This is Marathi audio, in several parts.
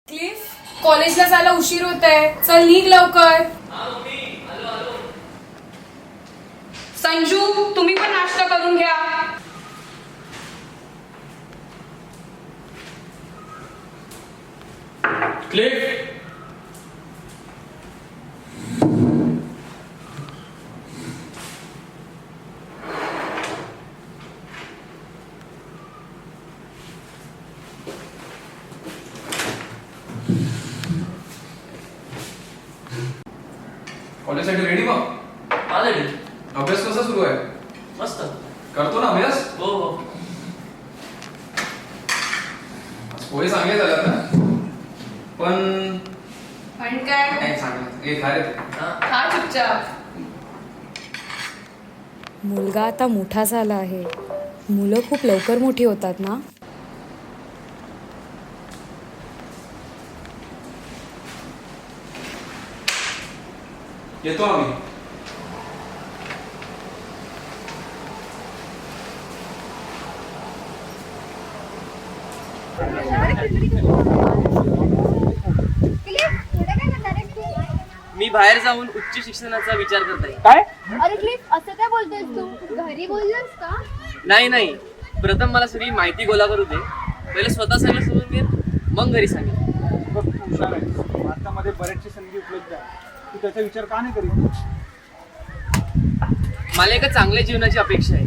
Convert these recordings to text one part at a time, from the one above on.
क्लिफ, कॉलेजला जायला उशीर होत आहे. चल निघ लवकर. संजू, तुम्ही पण नाश्ता करून घ्या. क्लिफ, कॉलेजसाठी रेडी मग? हा रेडी. अभ्यास कसा सुरू आहे? मस्त. करतो ना अभ्यास? हो हो. आज पोहे चांगले झालेत ना? पण पण काय नाही चांगलं. ए खा रे ते. खा चुपचाप. मुलगा आता मोठा झाला आहे. मुलं खूप लवकर मोठी होतात ना. येतो आम्ही. मी बाहेर जाऊन उच्च शिक्षणाचा विचार करत आहे. काय? अरे क्लिफ, असं काय बोलतोयस तू? घरी बोललास का? नाही, प्रथम मला सगळी माहिती गोळा करू दे. पहिले स्वतः सगळं समजून घे, मग घरी सांगेन. बघ, तू हुशार आहेस. भारतामध्ये बऱ्याचशा संधी उपलब्ध आहे. तू त्याचा विचार का नाही करीत? मला एका चांगल्या जीवनाची अपेक्षा आहे.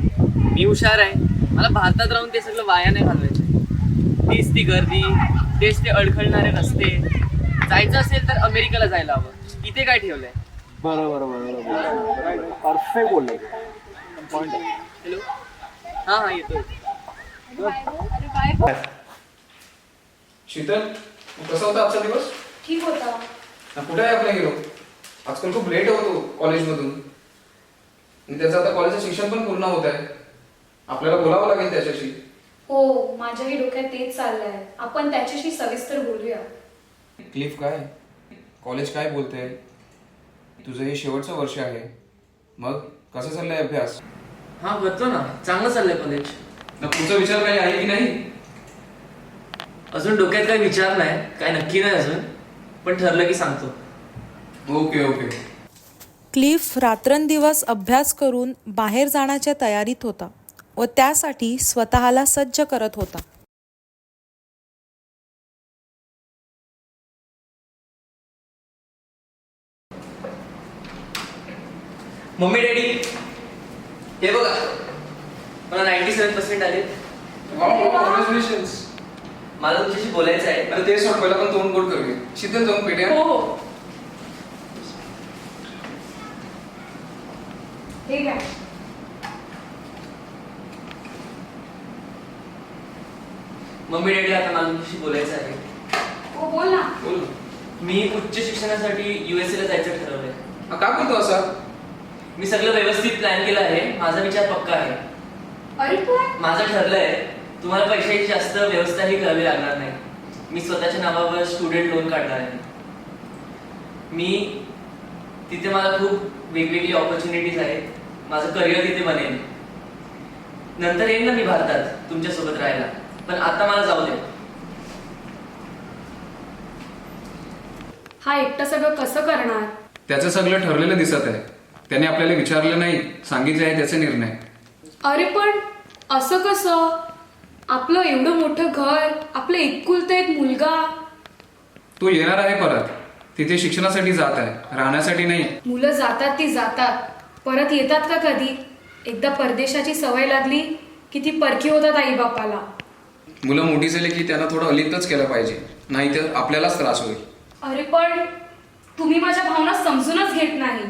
मी हुशार आहे. मला भारतात राहून ते सगळं वाया नाही घालवायचं. तीच ती गर्दी, तेच ते अडखळणारे रस्ते. जायचं असेल तर अमेरिकेला जायला हवं. इथे काय ठेवलंय? बरोबर. परफेक्ट बोलले. पॉइंट. हॅलो. हा येतो. शीतल, कसा होता आजचा दिवस? ठीक होता. कुठे आहे आपला हिरो? आजकाल खूप लेट होतो कॉलेजमधून आणि त्याचं आता कॉलेजचं शिक्षण पण पूर्ण होत आहे. आपल्याला बोलावं लागेल त्याच्याशी. हो, माझ्याही डोक्यात तेच चाललंय. आपण त्याच्याशी सविस्तर बोलूया. क्लिफ, काय कॉलेज काय बोलते? तुझं हे शेवटचं वर्ष आहे. मग कसं चाललंय अभ्यास? हा करतो ना. चांगलं चाललंय कॉलेज. पुढचा विचार काही आहे की नाही? अजून डोक्यात काही विचार नाही, काय नक्की नाही अजून, पण ठरलं की सांगतो. ओके. क्लिफ रात्रंदिवस अभ्यास करून बाहेर जाण्याच्या तयारीत होता व त्यासाठी स्वतःला सज्ज करत होता. मम्मी डॅडी, हे बघा, मला 97% आले. कॉंग्रॅच्युलेशन्स. मला तुमच्याशी बोलायचं आहे. अरे ते सोड, पहिला पण तोंड गोड करूया. शीतल, जाऊन पेट्या. हो. हे काय? मम्मी डॅडी, आता मला तुमच्याशी बोलायचं आहे. हो, बोल ना. बोल. मी उच्च शिक्षणासाठी USA ला जायचं ठरवलंय. काय बोलतो असा? मी सगळं व्यवस्थित प्लॅन केलं आहे. माझा विचार पक्का आहे. अरे पण माझं ठरलंय, तुम्हाला पैशाची जास्त व्यवस्थाही करावी लागणार नाही. मी स्वतःच्या नावावर स्टुडंट लोन काढणार आहे. मी तिथे मला खूप वेगवेगळी ऑपॉर्च्युनिटीज आहेत. माझं करिअर तिथे बनेल. नंतर येईन ना मी भारतात तुमच्यासोबत राहायला, पण आता मला जाऊ दे. हा एकटा सगळं कसं करणार? त्याचं सगळं ठरलेलं दिसत आहे. त्याने आपल्याला विचारलं नाही, सांगितले आहे त्याचे निर्णय. अरे पण असं कसं? आपलं एवढं मोठं घर, आपलं एकुलता एक मुलगा. तो येणार आहे परत. तिथे शिक्षणासाठी जात आहे, राहण्यासाठी नाही. मुलं जातात ती जातात, परत येतात का कधी? एकदा परदेशाची सवय लागली की ती परकी होतात आई बापाला. मुलं मोठी झाली की त्यांना थोडं अलिप्तच केलं पाहिजे, नाहीतर आपल्यालाच त्रास होईल. अरे पण तुम्ही माझ्या भावना समजूनच घेत नाही.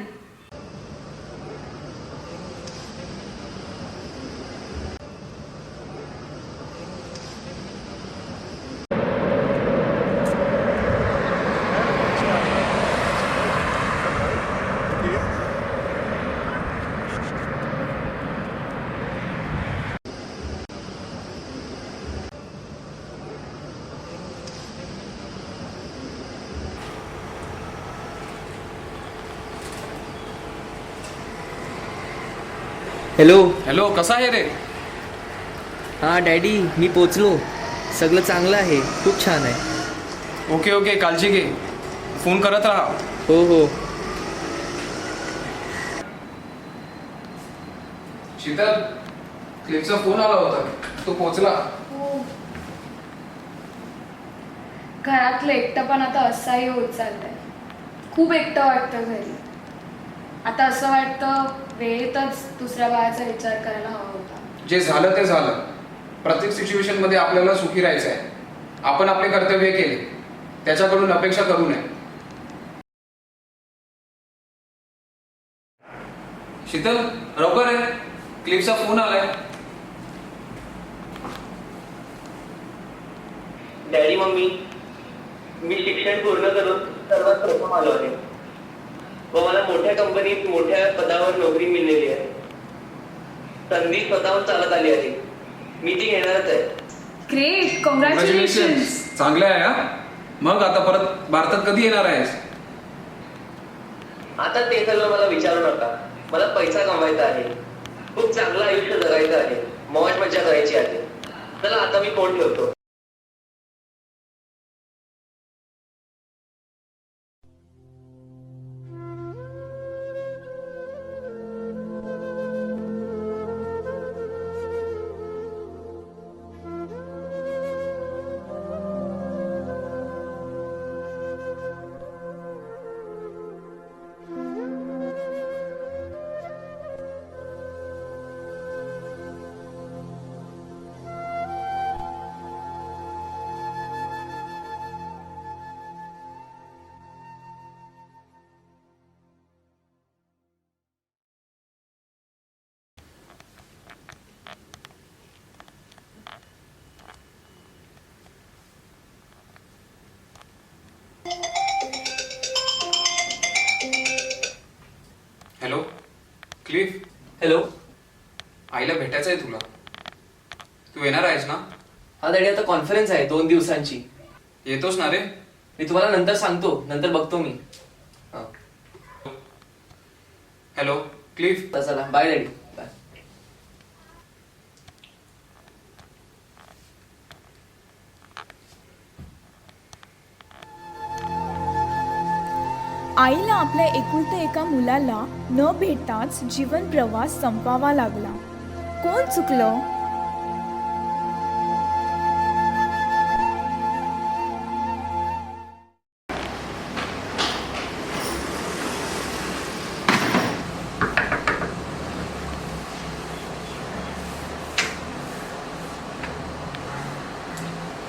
हॅलो. हॅलो, कसा आहे रे? हां डॅडी, मी पोचलो. सगळं चांगलं आहे, खूप छान आहे. ओके ओके, काळजी घे, फोन करत राहा. हो हो. शीतल, क्लिफचा फोन आला होता, तो पोहोचला. हो. घरातलं एकटं पण आता असंही होत चाललंय. खूप एकटं वाटतं घरी. आता असं वाटतं वेळेतच दुसऱ्या बाळाचा विचार करायला हवा होता. जे झालं ते झालं. प्रत्येक सिच्युएशन मध्ये आपल्याला सुखी राहायचं आहे. आपण आपले कर्तव्य केले, त्याच्याकडून अपेक्षा करू नये. शीतल, लवकर आहे, क्लिफचा फोन आलाय. डॅडी मम्मी, मी शिक्षण पूर्ण करून सर्वात प्रथम आलो आहे व मला मोठ्या कंपनीत मोठ्या पदावर नोकरी मिळालेली आहे. संधी स्वतःहून चालत आली आहे. मी ती घेणारच आहे. Great, congratulation. चांगलं आहे हा. मग आता परत भारतात कधी येणार आहेस? आता ते सगळं मला विचारू नका. मला पैसा कमवायचा आहे. खूप चांगलं आयुष्य जगायचं आहे. मौज मजा करायची आहे. चला आता मी फोन ठेवतो. Hello Cliff, hello. आईला भेटायचं आहे तुला. तू येणार आहेस ना? हा डॅडी, आता कॉन्फरन्स आहे 2 दिवसांची. येतोस ना रे? मी तुम्हाला नंतर सांगतो. नंतर बघतो मी. Hello Cliff. तर चला, बाय डॅडी. बाय. आईला आपल्या एकुलत्या एका मुलाला न भेटताच जीवन प्रवास संपवावा लागला. कोण चुकलं?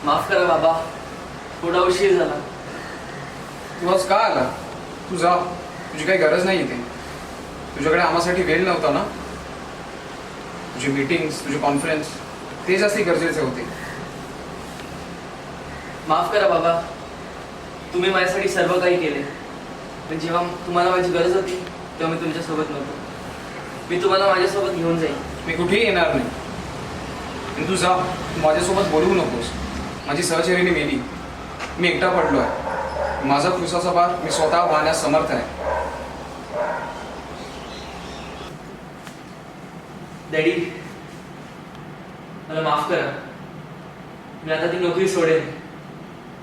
माफ करा बाबा, थोडा उशीर झाला. तू आज का आला? तू जा, तुझी काही गरज नाही इथे. तुझ्याकडे आम्हासाठी वेळ नव्हता ना? तुझी मीटिंग्स, तुझे कॉन्फरन्स, ते जास्ती गरजेचे होते. माफ करा बाबा, तुम्ही माझ्यासाठी सर्व काही केले, पण जेव्हा तुम्हाला माझी गरज होती तेव्हा मी तुमच्यासोबत नव्हतो. मी तुम्हाला माझ्यासोबत घेऊन जाईन. मी कुठेही येणार नाही. पण तू जा, तू माझ्यासोबत बोलवू नकोस. माझी सहचरीने मेली, मी एकटा पडलो आहे. माझा क्रुसाचा भार मी स्वतः वाहण्यास समर्थ आहे. डॅडी, मला माफ करा. मी आता ती नोकरी सोडेन.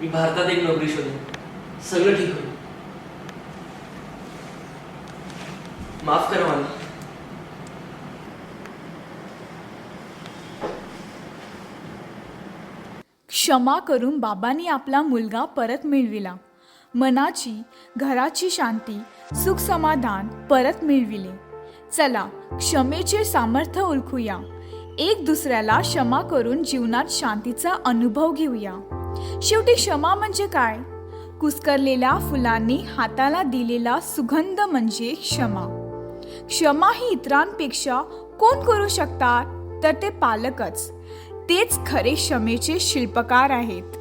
मी भारतात एक नोकरी शोधेन. सगळं ठीक होईल. माफ करा मला. क्षमा करून बाबांनी आपला मुलगा परत मिळविला. मनाची, घराची शांती, सुख समाधान परत मिळविले. चला, क्षमेचे सामर्थ्य ओळखूया. एक दुसऱ्याला क्षमा करून जीवनात शांतीचा अनुभव घेऊया. शेवटी क्षमा म्हणजे काय? कुस्करलेल्या फुलांनी हाताला दिलेला सुगंध म्हणजे क्षमा. क्षमा ही इतरांपेक्षा कोण करू शकतात? तर ते पालकच. तेच खरे क्षमेचे शिल्पकार आहेत.